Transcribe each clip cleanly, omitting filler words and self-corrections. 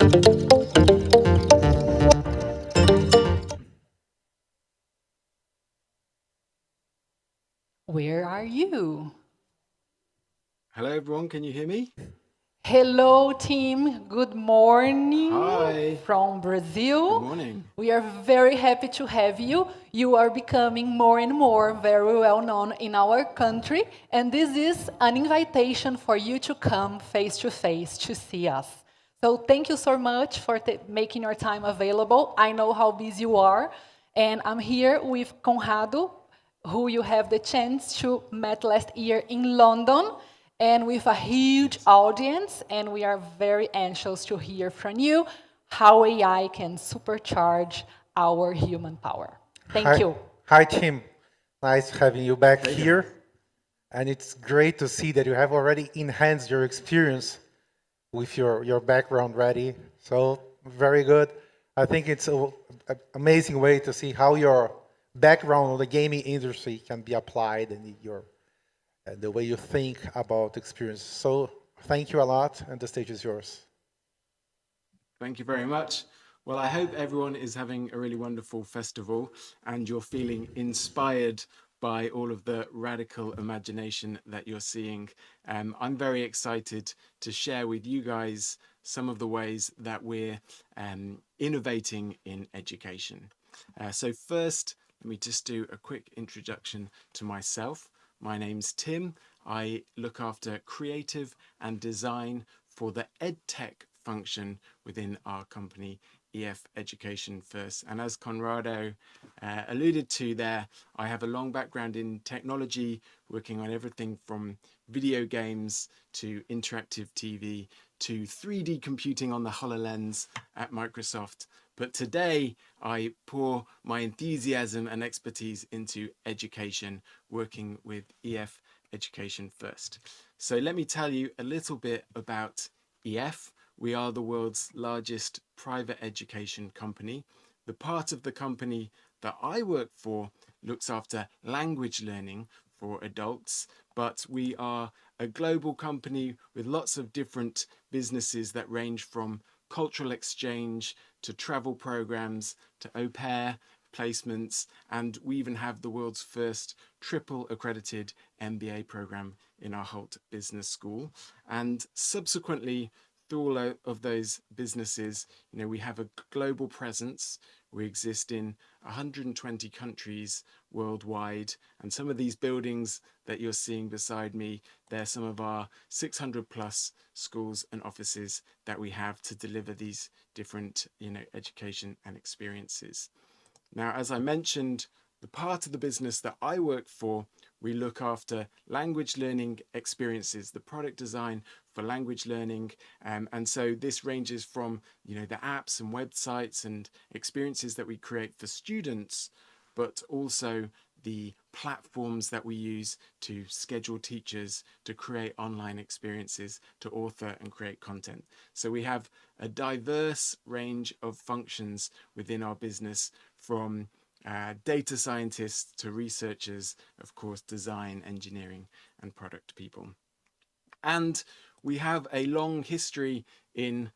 Where are you? Hello, everyone. Can you hear me? Hello, team. Good morning Hi. from Good Brazil. morning. We are very happy to have you. You are becoming more and more very well known in our country, and this is an invitation for you to come face to face to see us. So thank you so much for making your time available. I know how busy you are, and I'm here with Conrado, who you have the chance to met last year in London, and with a huge audience, and we are very anxious to hear from you how AI can supercharge our human power. Thank Hi, you. hi, Tim. Nice having you back Hey, guys. here. And it's great to see that you have already enhanced your experience with your background ready. So very good. I think it's an amazing way to see how your background on the gaming industry can be applied and your and the way you think about experience. So thank you a lot, and the stage is yours. Thank you very much. Well, I hope everyone is having a really wonderful festival and you're feeling inspired by all of the radical imagination that you're seeing. I'm very excited to share with you guys some of the ways that we're innovating in education. So first, let me just do a quick introduction to myself. My name's Tim. I look after creative and design for the EdTech function within our company, EF Education First. And as Conrado alluded to there, I have a long background in technology, working on everything from video games to interactive TV to 3D computing on the HoloLens at Microsoft. But today I pour my enthusiasm and expertise into education, working with EF Education First. So let me tell you a little bit about EF. We are the world's largest private education company. The part of the company that I work for looks after language learning for adults, but we are a global company with lots of different businesses that range from cultural exchange to travel programs to au pair placements, and we even have the world's first triple accredited MBA program in our Holt Business School. And subsequently, through all of those businesses, we have a global presence. We exist in 120 countries worldwide, and some of these buildings that you're seeing beside me, they're some of our 600 plus schools and offices that we have to deliver these different education and experiences. Now, as I mentioned, the part of the business that I work for, we look after language learning experiences, the product design for language learning. And so this ranges from, the apps and websites and experiences that we create for students, but also the platforms that we use to schedule teachers, to create online experiences, to author and create content. So we have a diverse range of functions within our business, from data scientists to researchers, of course, design, engineering, and product people. And we have a long history in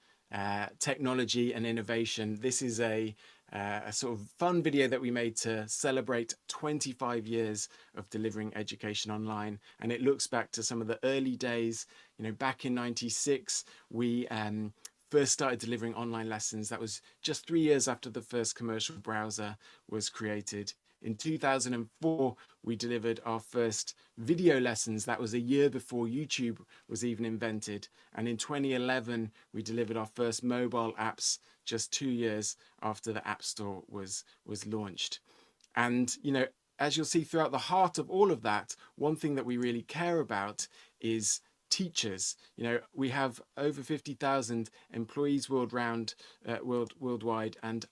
technology and innovation. This is a sort of fun video that we made to celebrate 25 years of delivering education online. And it looks back to some of the early days. Back in '96, we first started delivering online lessons. That was just 3 years after the first commercial browser was created. In 2004, we delivered our first video lessons. That was a year before YouTube was even invented. And in 2011, we delivered our first mobile apps just 2 years after the App Store was launched. And, as you'll see throughout the heart of all of that, one thing that we really care about is teachers. We have over 50,000 employees worldwide, and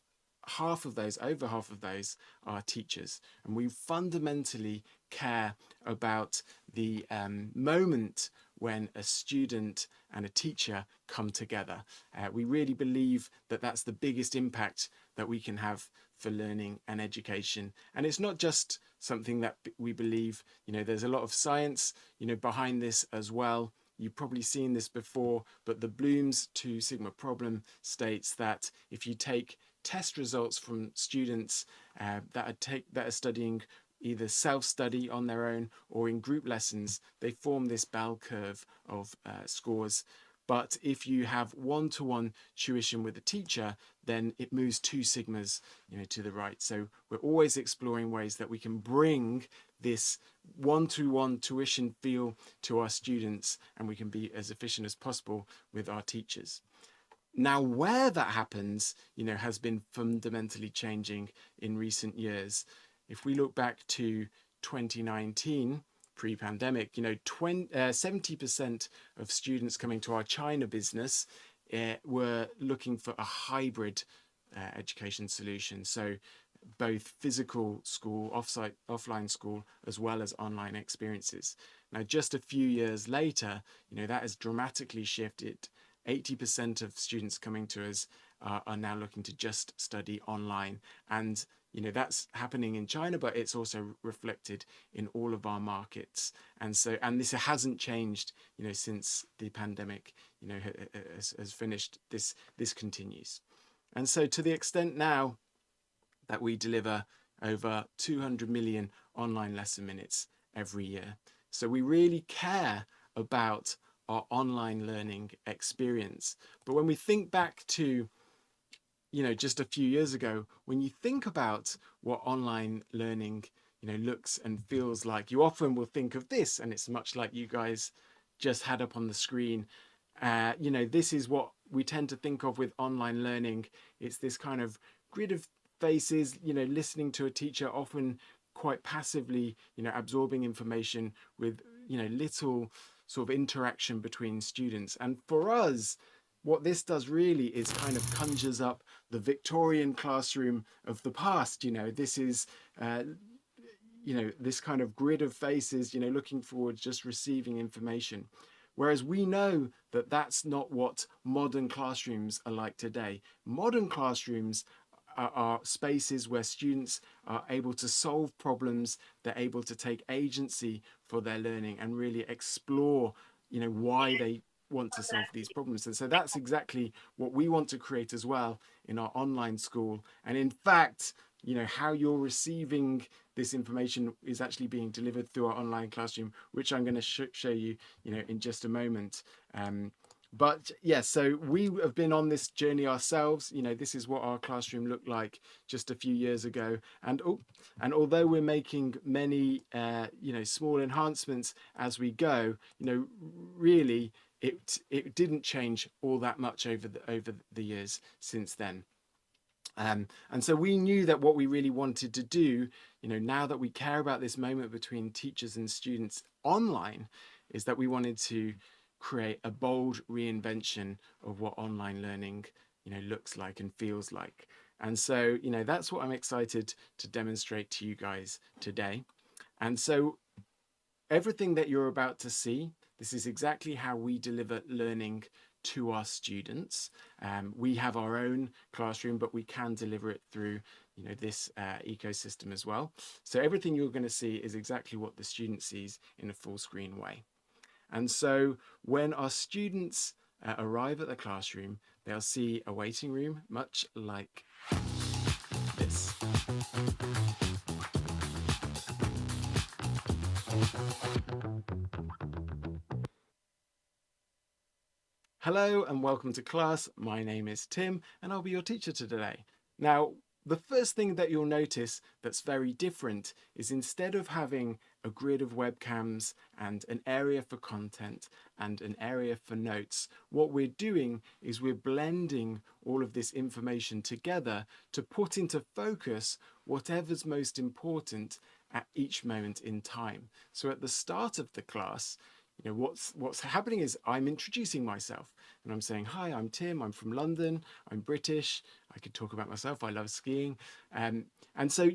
over half of those are teachers. And we fundamentally care about the moment when a student and a teacher come together. We really believe that that's the biggest impact that we can have for learning and education. And it's not just something that we believe, there's a lot of science, behind this as well. you've probably seen this before, but the Bloom's 2 sigma problem states that if you take test results from students that are studying either self-study on their own or in group lessons, they form this bell curve of scores. But if you have one-to-one tuition with a teacher, then it moves 2 sigmas, to the right. So we're always exploring ways that we can bring this one-to-one tuition feel to our students, and we can be as efficient as possible with our teachers. Now, where that happens, has been fundamentally changing in recent years. If we look back to 2019, pre-pandemic, 70% of students coming to our China business were looking for a hybrid education solution. So both physical school, offline school, as well as online experiences. Now, just a few years later, that has dramatically shifted. 80% of students coming to us are now looking to just study online. And that's happening in China, but it's also reflected in all of our markets. And this hasn't changed, since the pandemic, has finished. This continues. And so to the extent now that we deliver over 200 million online lesson minutes every year. So we really care about our online learning experience. But when we think back to just a few years ago, when you think about what online learning, looks and feels like, you often will think of this, and it's much like you guys just had up on the screen. This is what we tend to think of with online learning. It's this kind of grid of faces, listening to a teacher, often quite passively, absorbing information with, little sort of interaction between students. And for us, what this does really is kind of conjures up the Victorian classroom of the past. This is, this kind of grid of faces, looking forward, just receiving information. Whereas we know that that's not what modern classrooms are like today. Modern classrooms are spaces where students are able to solve problems, they're able to take agency for their learning and really explore, why they want to solve these problems. And so that's exactly what we want to create as well in our online school. And in fact, how you're receiving this information is actually being delivered through our online classroom, which I'm going to show you, in just a moment. But yeah, so we have been on this journey ourselves. This is what our classroom looked like just a few years ago. And although we're making many, small enhancements as we go, really, it didn't change all that much over the years since then. And so we knew that what we really wanted to do, now that we care about this moment between teachers and students online, is that we wanted to create a bold reinvention of what online learning, looks like and feels like. And so, that's what I'm excited to demonstrate to you guys today. And so everything that you're about to see, this is exactly how we deliver learning to our students. We have our own classroom, but we can deliver it through, this ecosystem as well. So everything you're going to see is exactly what the student sees in a full screen way. And so when our students arrive at the classroom, they'll see a waiting room, much like this. Hello and welcome to class. My name is Tim and I'll be your teacher today. Now, the first thing that you'll notice that's very different is instead of having a grid of webcams and an area for content and an area for notes, what we're doing is we're blending all of this information together to put into focus whatever's most important at each moment in time. So at the start of the class, what's happening is I'm introducing myself and I'm saying, hi, I'm Tim, I'm from London, I'm British, I could talk about myself, I love skiing. And so,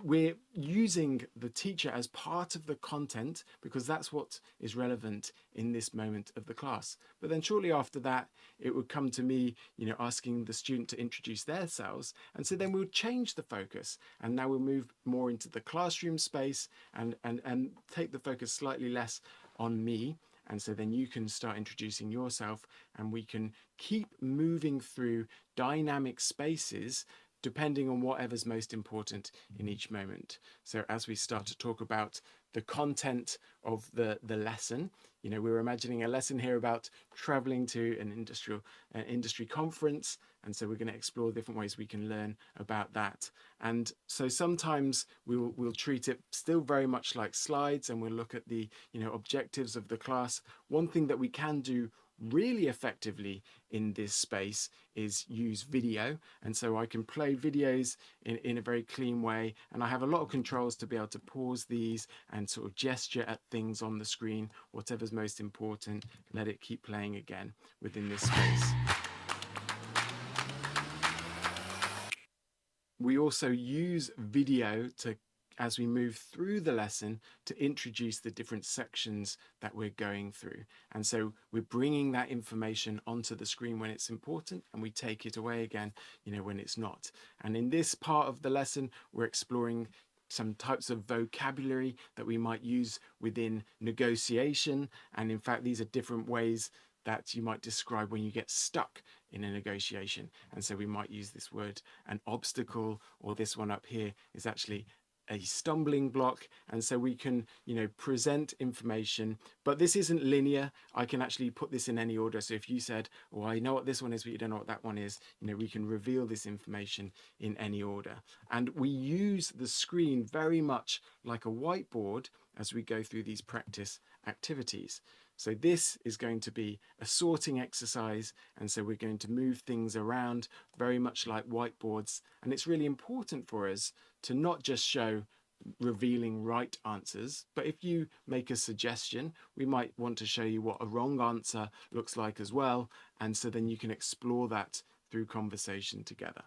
we're using the teacher as part of the content because that's what is relevant in this moment of the class. But then shortly after that, it would come to me, asking the student to introduce themselves. And so then we'll change the focus and now we'll move more into the classroom space and take the focus slightly less on me And so then you can start introducing yourself, and we can keep moving through dynamic spaces depending on whatever's most important in each moment. So as we start to talk about the content of the lesson, you know, we're imagining a lesson here about traveling to an industry conference, and so we're going to explore different ways we can learn about that. And so sometimes we'll treat it still very much like slides, and we'll look at the, you know, objectives of the class. One thing that we can do really effectively in this space is use video, and so I can play videos in a very clean way, and I have a lot of controls to be able to pause these and sort of gesture at things on the screen, whatever's most important, let it keep playing again within this space. We also use video to, as we move through the lesson, to introduce the different sections that we're going through. And so we're bringing that information onto the screen when it's important, and we take it away again, you know, when it's not. And in this part of the lesson, we're exploring some types of vocabulary that we might use within negotiation. And in fact, these are different ways that you might describe when you get stuck in a negotiation. And so we might use this word, an obstacle, or this one up here is actually a stumbling block. And so we can, you know, present information, but this isn't linear. I can actually put this in any order. So if you said, oh, I know what this one is, but you don't know what that one is, you know, we can reveal this information in any order. And we use the screen very much like a whiteboard as we go through these practice activities. So this is going to be a sorting exercise, and so we're going to move things around very much like whiteboards. And it's really important for us to not just show revealing right answers, but if you make a suggestion, we might want to show you what a wrong answer looks like as well. And so then you can explore that through conversation together.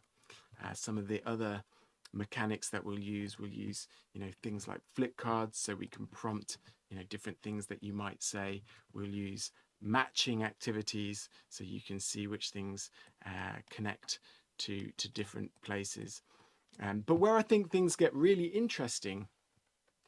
Some of the other mechanics that we'll use, you know, things like flip cards, so we can prompt, you know, different things that you might say. We'll use matching activities, so you can see which things connect to different places. But where I think things get really interesting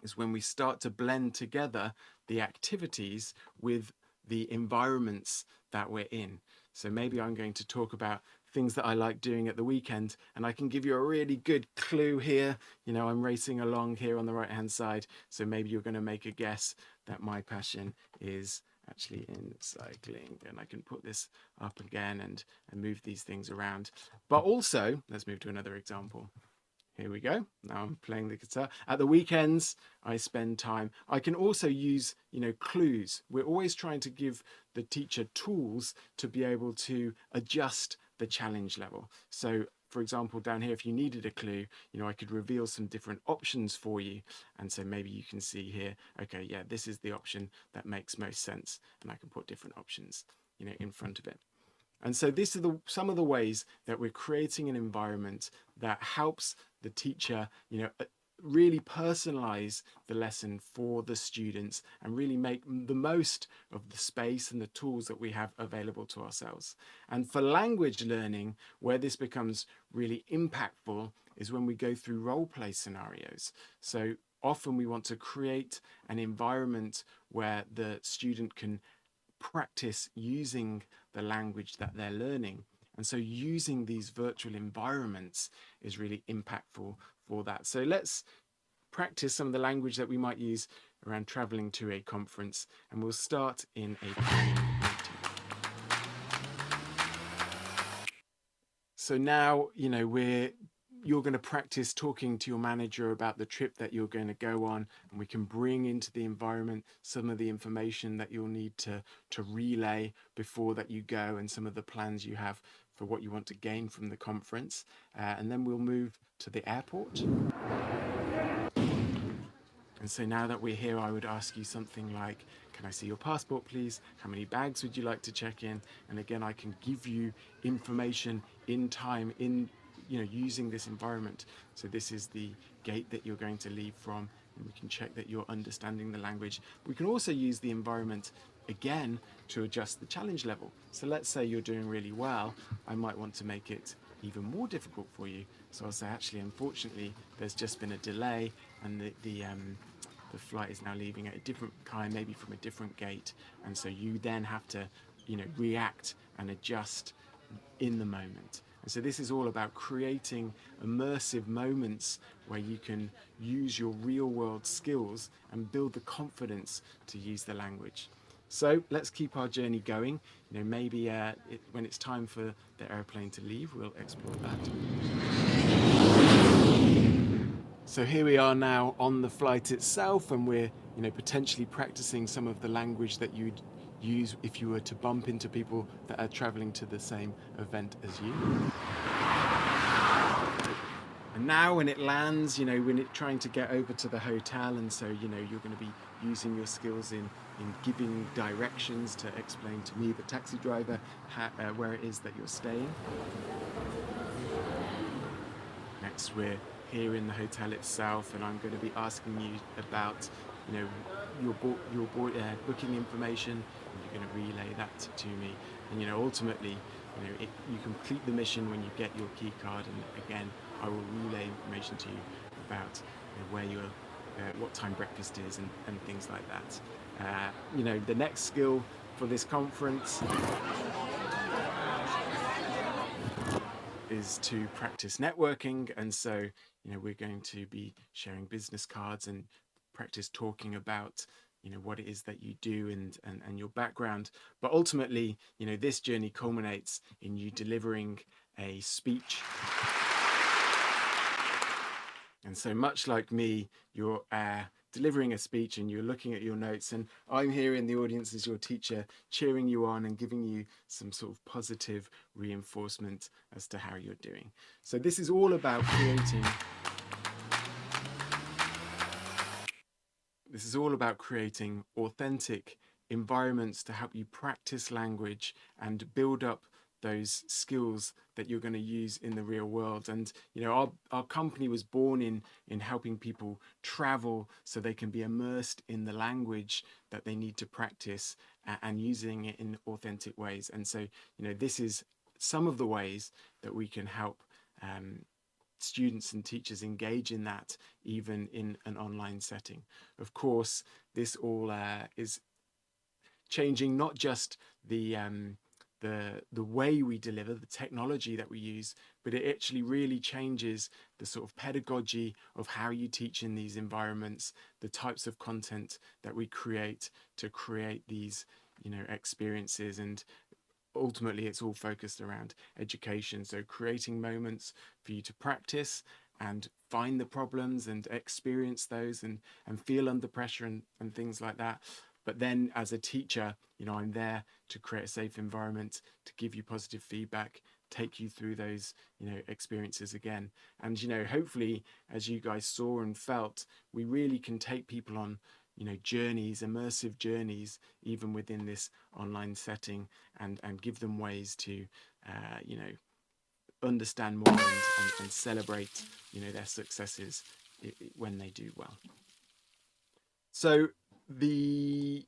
is when we start to blend together the activities with the environments that we're in. So maybe I'm going to talk about things that I like doing at the weekend, and I can give you a really good clue here. You know, I'm racing along here on the right hand side, so maybe you're going to make a guess that my passion is actually in cycling. And I can put this up again and move these things around. But also, let's move to another example. Here we go. Now I'm playing the guitar. At the weekends, I spend time. I can also use, you know, clues. We're always trying to give the teacher tools to be able to adjust the challenge level. So, for example, down here, if you needed a clue, you know, I could reveal some different options for you. And so maybe you can see here, okay, yeah, this is the option that makes most sense. And I can put different options, you know, in front of it. And so this are some of the ways that we're creating an environment that helps the teacher, you know, really personalize the lesson for the students and really make the most of the space and the tools that we have available to ourselves. And for language learning, where this becomes really impactful is when we go through role play scenarios. So often we want to create an environment where the student can practice using the language that they're learning. And so using these virtual environments is really impactful for that. So let's practice some of the language that we might use around traveling to a conference, and we'll start in a planning meeting. So now, you know, you're going to practice talking to your manager about the trip that you're going to go on, and we can bring into the environment some of the information that you'll need to relay before that you go, and some of the plans you have for what you want to gain from the conference. And then we'll move to the airport. And so now that we're here, I would ask you something like, can I see your passport, please? How many bags would you like to check in? And again, I can give you information in time, you know, using this environment. So this is the gate that you're going to leave from, and we can check that you're understanding the language. We can also use the environment again to adjust the challenge level. So let's say you're doing really well, I might want to make it even more difficult for you. So I'll say, actually, unfortunately, there's just been a delay, and the the flight is now leaving at a different time, maybe from a different gate, and so you then have to, you know, react and adjust in the moment. And so this is all about creating immersive moments where you can use your real world skills and build the confidence to use the language. So let's keep our journey going. You know, maybe when it's time for the airplane to leave, we'll explore that. So here we are now on the flight itself, and we're, you know, potentially practicing some of the language that you'd use if you were to bump into people that are traveling to the same event as you. And now when it lands, you know, when it's trying to get over to the hotel, and so, you know, you're going to be using your skills in giving directions to explain to me, the taxi driver, where it is that you're staying. Next, we're here in the hotel itself, and I'm going to be asking you about, you know, your booking information, and you're going to relay that to me. And, you know, ultimately, you know, you complete the mission when you get your key card, and again, I will relay information to you about, you know, where you're, what time breakfast is, and things like that. You know, the next skill for this conference is to practice networking, and so, you know, we're going to be sharing business cards and practice talking about, you know, what it is that you do and your background. But ultimately, you know, this journey culminates in you delivering a speech. And so much like me, you're delivering a speech and you're looking at your notes, and I'm here in the audience as your teacher, cheering you on and giving you some sort of positive reinforcement as to how you're doing. So this is all about creating authentic environments to help you practice language and build up those skills that you're going to use in the real world. And, you know, our company was born in helping people travel so they can be immersed in the language that they need to practice and using it in authentic ways. And so, you know, this is some of the ways that we can help students and teachers engage in that, even in an online setting. Of course, this all is changing not just the way we deliver, the technology that we use, but it actually really changes the sort of pedagogy of how you teach in these environments, the types of content that we create to create these, you know, experiences. And ultimately it's all focused around education, so creating moments for you to practice and find the problems and experience those and feel under pressure and things like that. But then as a teacher, you know, I'm there to create a safe environment, to give you positive feedback, take you through those, you know, experiences again. And, you know, hopefully, as you guys saw and felt, we really can take people on, you know, journeys, immersive journeys, even within this online setting, and give them ways to, you know, understand more and celebrate, you know, their successes when they do well. So the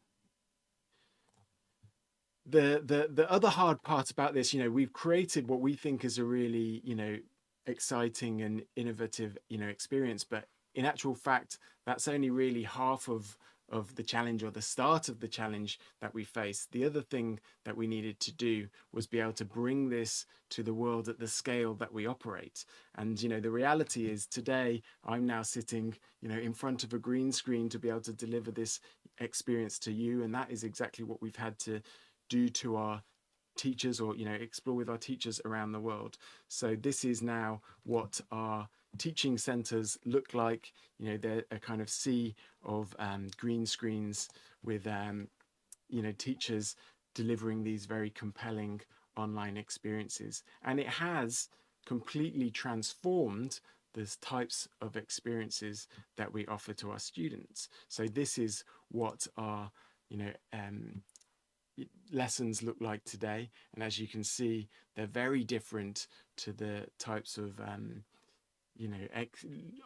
other hard part about this, you know, we've created what we think is a really, you know, exciting and innovative, you know, experience, but in actual fact, that's only really half of the challenge, or the start of the challenge that we face. The other thing that we needed to do was be able to bring this to the world at the scale that we operate. And, you know, the reality is today I'm now sitting, you know, in front of a green screen to be able to deliver this experience to you. And that is exactly what we've had to do to our teachers, or, you know, explore with our teachers around the world. So this is now what our teaching centers look like. You know, they're a kind of sea of green screens with, you know, teachers delivering these very compelling online experiences. And it has completely transformed the types of experiences that we offer to our students. So this is what our, you know, lessons look like today. And as you can see, they're very different to the types of you know,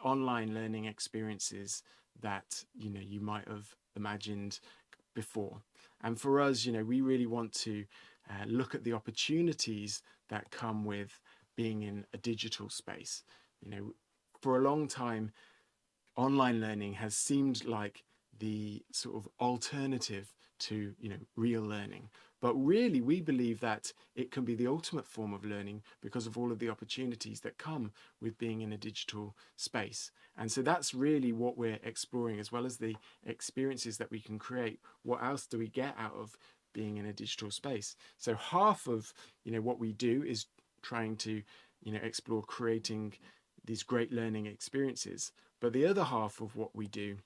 online learning experiences that, you know, you might have imagined before. And for us, you know, we really want to look at the opportunities that come with being in a digital space. You know, for a long time, online learning has seemed like the sort of alternative to, you know, real learning. But really, we believe that it can be the ultimate form of learning because of all of the opportunities that come with being in a digital space. And so that's really what we're exploring, as well as the experiences that we can create. What else do we get out of being in a digital space? So half of, you know, what we do is trying to, you know, explore creating these great learning experiences. But the other half of what we do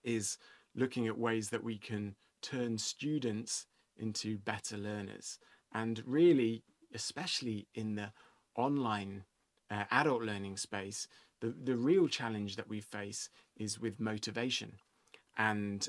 is looking at ways that we can turn students into better learners. And really, especially in the online adult learning space, the real challenge that we face is with motivation and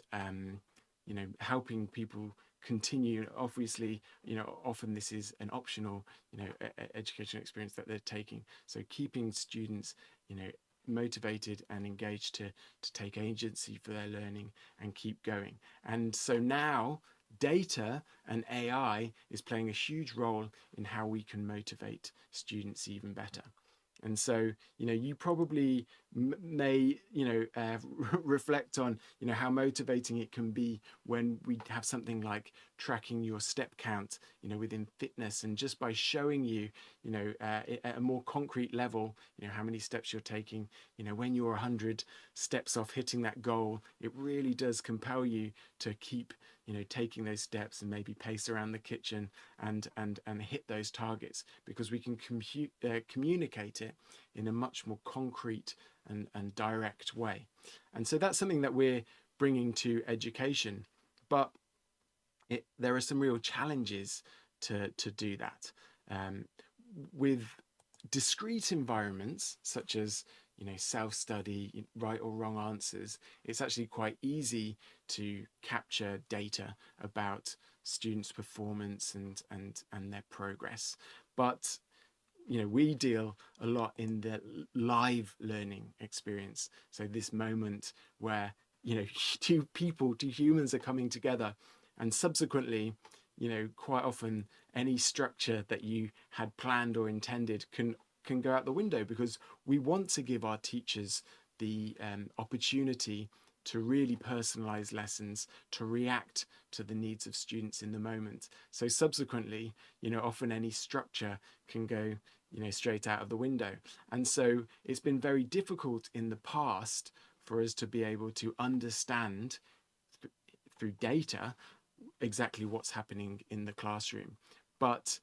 you know, helping people continue. Obviously, you know, often this is an optional, you know, educational experience that they're taking. So keeping students, you know, motivated and engaged to take agency for their learning and keep going. And so now data and AI is playing a huge role in how we can motivate students even better. And so, you know, you probably may, you know, reflect on, you know, how motivating it can be when we have something like tracking your step count, you know, within fitness, and just by showing you, you know, at a more concrete level, you know, how many steps you're taking, you know, when you're 100 steps off hitting that goal, it really does compel you to keep, you know, taking those steps and maybe pace around the kitchen and hit those targets, because we can communicate it in a much more concrete and direct way. And so that's something that we're bringing to education, but there are some real challenges to do that. With discrete environments such as, you know, self-study, right or wrong answers, it's actually quite easy to capture data about students' performance and their progress. But, you know, we deal a lot in the live learning experience. So this moment where, you know, two humans are coming together, and subsequently, you know, quite often any structure that you had planned or intended can go out the window, because we want to give our teachers the opportunity to really personalize lessons, to react to the needs of students in the moment. So subsequently, you know, often any structure can go, you know, straight out of the window. And so it's been very difficult in the past for us to be able to understand through data exactly what's happening in the classroom. But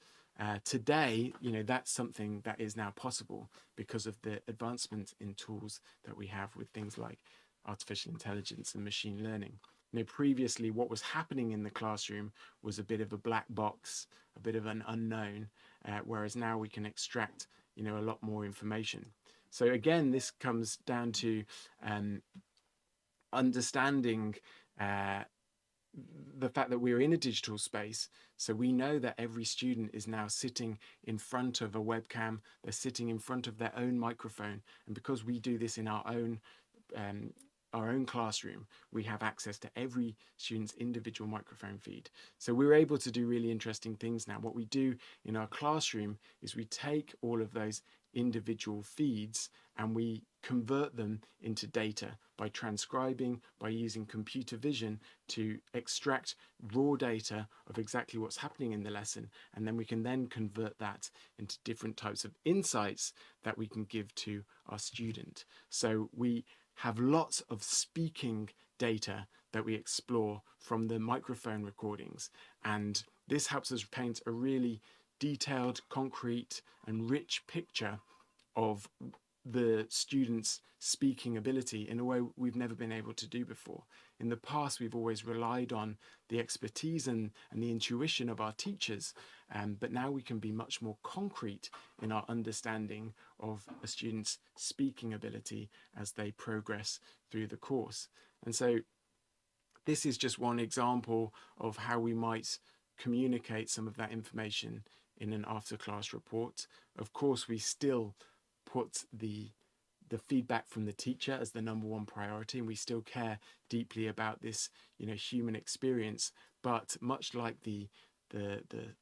today, you know, that's something that is now possible because of the advancement in tools that we have with things like artificial intelligence and machine learning. You know, previously what was happening in the classroom was a bit of a black box, a bit of an unknown, whereas now we can extract, you know, a lot more information. So again, this comes down to understanding the fact that we're in a digital space. So we know that every student is now sitting in front of a webcam, they're sitting in front of their own microphone, and because we do this in our own classroom, we have access to every student's individual microphone feed. So we're able to do really interesting things now. What we do in our classroom is we take all of those individual feeds and we convert them into data by transcribing, by using computer vision to extract raw data of exactly what's happening in the lesson, and then we can then convert that into different types of insights that we can give to our student. So we have lots of speaking data that we explore from the microphone recordings, and this helps us paint a really detailed, concrete and rich picture of the students' speaking ability in a way we've never been able to do before. In the past, we've always relied on the expertise and the intuition of our teachers, but now we can be much more concrete in our understanding of a student's speaking ability as they progress through the course. And so this is just one example of how we might communicate some of that information in an after-class report. Of course, we still put the feedback from the teacher as the #1 priority, and we still care deeply about this, human experience. But much like the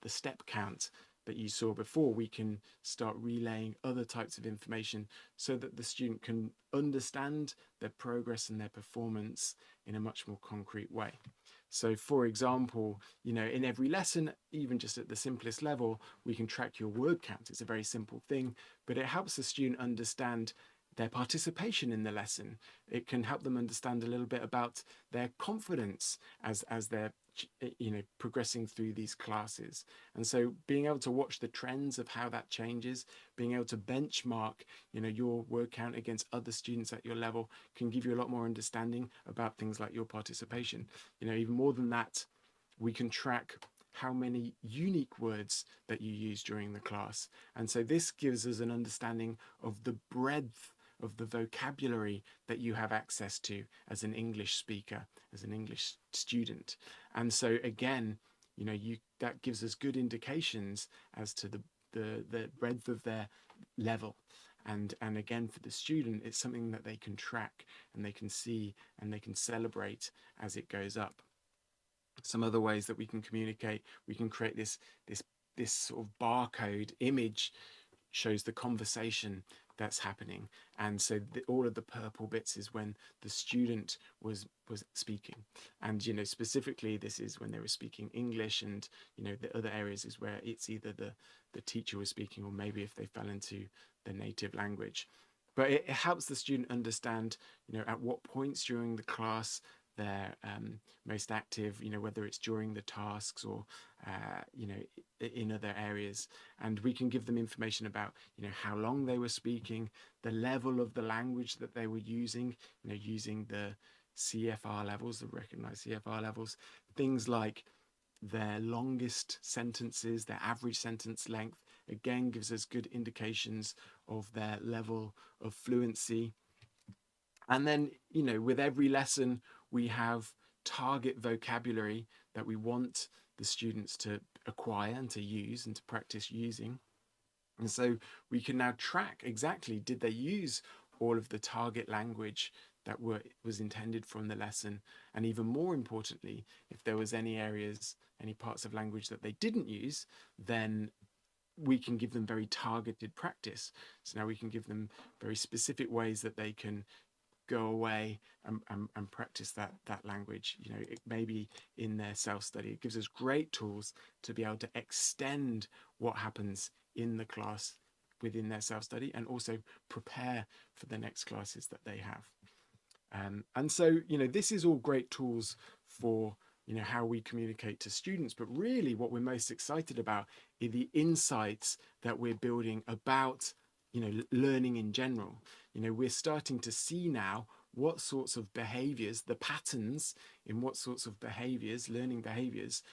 step count, that you saw before, we can start relaying other types of information so that the student can understand their progress and their performance in a much more concrete way. So for example, you know, in every lesson, even just at the simplest level, we can track your word count. It's a very simple thing, but it helps the student understand their participation in the lesson. It can help them understand a little bit about their confidence as they're, you know, progressing through these classes. And so being able to watch the trends of how that changes, being able to benchmark, you know, your word count against other students at your level can give you a lot more understanding about things like your participation. You know, even more than that, we can track how many unique words that you use during the class. And so this gives us an understanding of the breadth of the vocabulary that you have access to as an English speaker, as an English student. And so again, you know, that gives us good indications as to the breadth of their level. And again, for the student, it's something that they can track and they can see and they can celebrate as it goes up. Some other ways that we can communicate, we can create this sort of barcode image shows the conversation that's happening, and so all of the purple bits is when the student was speaking, and you know, specifically this is when they were speaking English, and you know, the other areas is where it's either the teacher was speaking or maybe if they fell into the native language. But it helps the student understand, you know, at what points during the class they're most active, you know, whether it's during the tasks or you know, in other areas. And we can give them information about, you know, how long they were speaking, the level of the language that they were using, you know, using the CFR levels, the recognized CFR levels, things like their longest sentences, their average sentence length, again gives us good indications of their level of fluency. And then, you know, with every lesson, we have target vocabulary that we want the students to acquire and to use and to practice using. And so we can now track exactly, did they use all of the target language that was intended from the lesson? And even more importantly, if there was any areas, any parts of language that they didn't use, then we can give them very targeted practice. So now we can give them very specific ways that they can go away and practice that language. You know, it maybe in their self-study. It gives us great tools to be able to extend what happens in the class within their self-study and also prepare for the next classes that they have. And so, you know, this is all great tools for, you know, how we communicate to students, but really what we're most excited about are the insights that we're building about, you know, learning in general. You know, we're starting to see now what sorts of behaviors, the patterns in what sorts of behaviors, learning behaviors,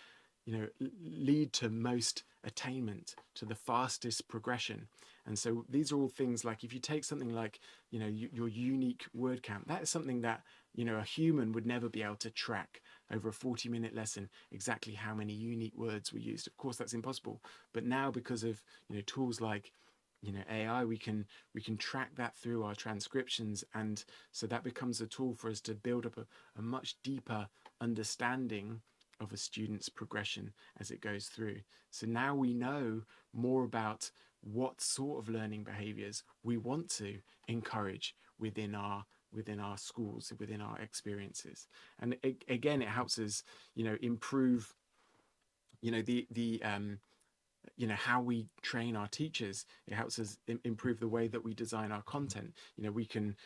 you know, lead to most attainment, to the fastest progression. And so these are all things like, if you take something like, you know, your unique word count, that is something that, you know, a human would never be able to track over a 40-minute lesson exactly how many unique words were used. Of course, that's impossible. But now, because of, you know, tools like, you know, AI, we can track that through our transcriptions, and so that becomes a tool for us to build up a much deeper understanding of a student's progression as it goes through. So now we know more about what sort of learning behaviors we want to encourage within our schools, within our experiences. And again, it helps us, you know, improve, you know, you know, how we train our teachers. It helps us improve the way that we design our content. You know, we can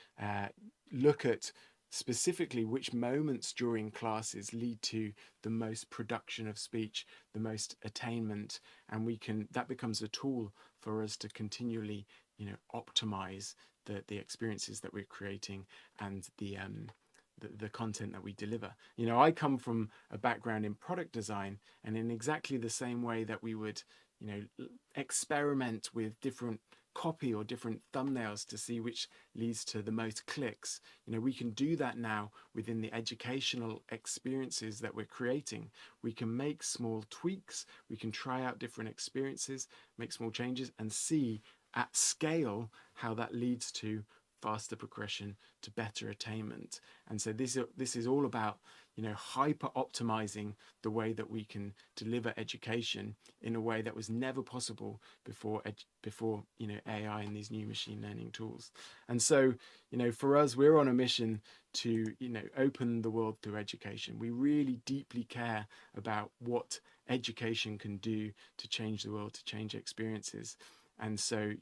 look at specifically which moments during classes lead to the most production of speech, the most attainment, and that becomes a tool for us to continually, you know, optimize the experiences that we're creating and the content that we deliver. You know, I come from a background in product design, and in exactly the same way that we would, you know, experiment with different copy or different thumbnails to see which leads to the most clicks, you know, we can do that now within the educational experiences that we're creating. We can make small tweaks, we can try out different experiences, make small changes, and see at scale how that leads to faster progression, to better attainment. And so this is all about, hyper optimizing the way that we can deliver education in a way that was never possible before AI and these new machine learning tools. And so, for us, we're on a mission to, open the world through education. We really deeply care about what education can do to change the world, to change experiences. And so,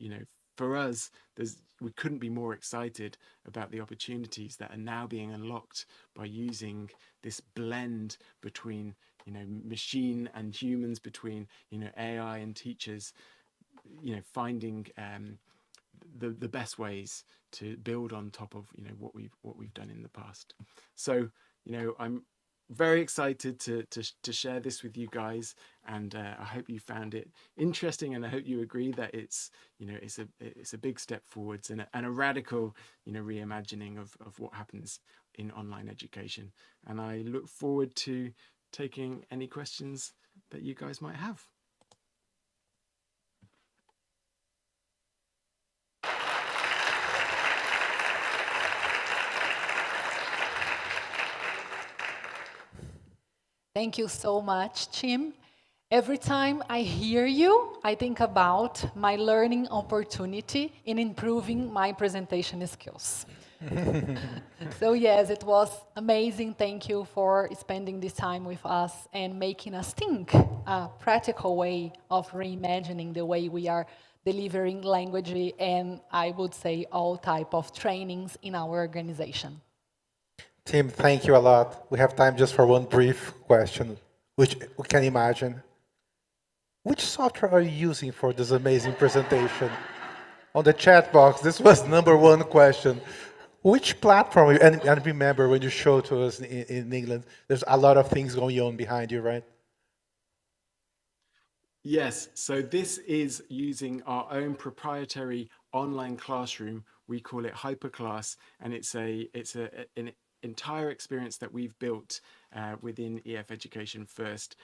for us, we couldn't be more excited about the opportunities that are now being unlocked by using this blend between, machine and humans, between, AI and teachers, finding the best ways to build on top of, what we've done in the past. So, I'm very excited to share this with you guys, and I hope you found it interesting, and I hope you agree that it's it's a big step forwards and a radical reimagining of what happens in online education. And I look forward to taking any questions that you guys might have. Thank you so much, Tim. Every time I hear you, I think about my learning opportunity in improving my presentation skills. So yes, it was amazing. Thank you for spending this time with us and making us think a practical way of reimagining the way we are delivering language and, I would say, all type of trainings in our organization. Tim, thank you a lot. We have time just for one brief question, which we can imagine. Which software are you using for this amazing presentation? On the chat box, this was #1 question. Which platform, and remember when you showed to us in England, there's a lot of things going on behind you, right? Yes, so this is using our own proprietary online classroom. We call it Hyperclass, and it's an entire experience that we've built within EF Education First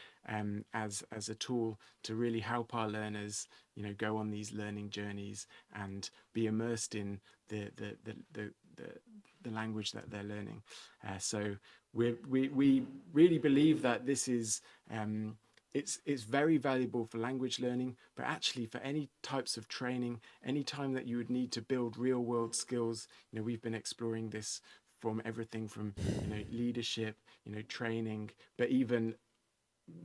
as a tool to really help our learners, go on these learning journeys and be immersed in the language that they're learning. So we really believe that this is it's very valuable for language learning, but actually for any types of training, any time that you would need to build real world skills. We've been exploring this from everything from leadership, training, but even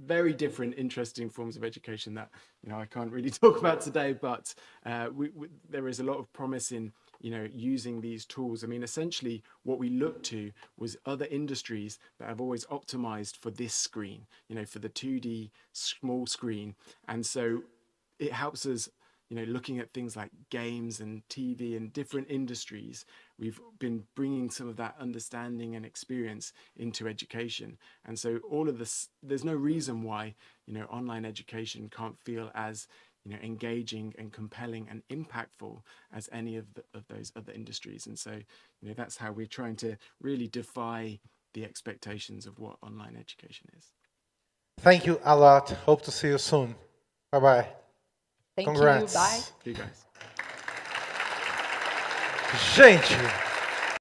very different, interesting forms of education that I can't really talk about today. But there is a lot of promise in using these tools. I mean, essentially, what we looked to was other industries that have always optimized for this screen, for the 2D small screen, and so it helps us. Looking at things like games and TV and different industries, we've been bringing some of that understanding and experience into education. And so all of this, there's no reason why, online education can't feel as, engaging and compelling and impactful as any of those other industries. And so, that's how we're trying to really defy the expectations of what online education is. Thank you a lot. Hope to see you soon. Bye-bye. Thank Congrats. you. Bye. See you guys. Gente,